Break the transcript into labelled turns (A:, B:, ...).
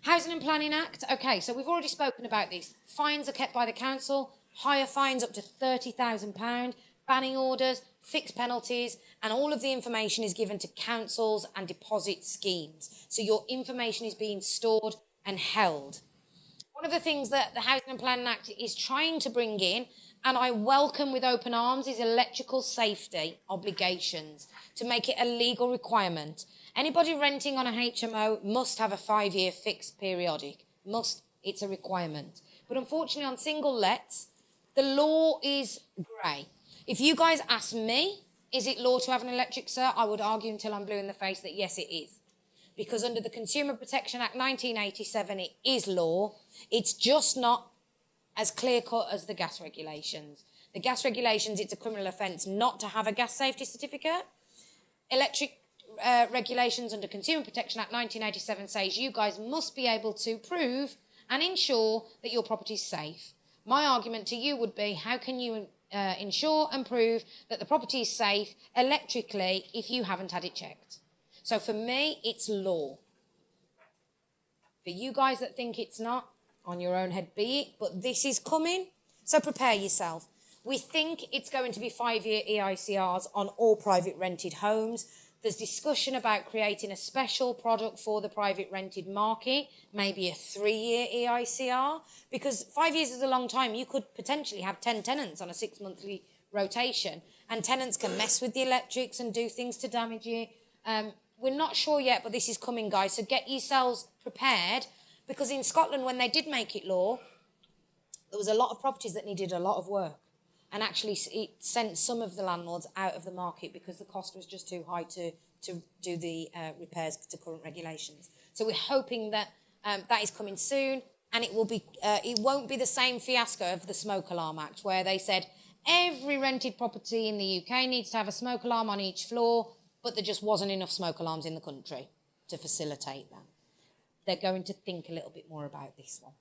A: Housing and Planning Act. Okay, so we've already spoken about this. Fines are kept by the council, higher fines up to £30,000, banning orders, fixed penalties, and all of the information is given to councils and deposit schemes. So your information is being stored and held. One of the things that the Housing and Planning Act is trying to bring in, and I welcome with open arms, is electrical safety obligations to make it a legal requirement. Anybody renting on a HMO must have a 5-year fixed periodic. Must, it's a requirement. But unfortunately on single lets, the law is grey. If you guys ask me, is it law to have an electric, sir? I would argue until I'm blue in the face that yes, it is. Because under the Consumer Protection Act 1987, it is law. It's just not as clear-cut as the gas regulations. The gas regulations, it's a criminal offence not to have a gas safety certificate. Electric regulations under Consumer Protection Act 1987 says you guys must be able to prove and ensure that your property is safe. My argument to you would be, how can you ensure and prove that the property is safe electrically if you haven't had it checked? So for me, it's law. For you guys that think it's not, on your own head be it, but this is coming, so prepare yourself. We think it's going to be 5-year EICRs on all private rented homes. There's discussion about creating a special product for the private rented market, maybe a 3-year EICR, because 5 years is a long time. You could potentially have 10 tenants on a 6-monthly rotation, and tenants can mess with the electrics and do things to damage you. We're not sure yet, but this is coming, guys, so get yourselves prepared, because in Scotland, when they did make it law, there was a lot of properties that needed a lot of work. And actually, it sent some of the landlords out of the market because the cost was just too high to do the repairs to current regulations. So we're hoping that that is coming soon, and it won't be the same fiasco of the Smoke Alarm Act, where they said every rented property in the UK needs to have a smoke alarm on each floor, but there just wasn't enough smoke alarms in the country to facilitate that. They're going to think a little bit more about this one.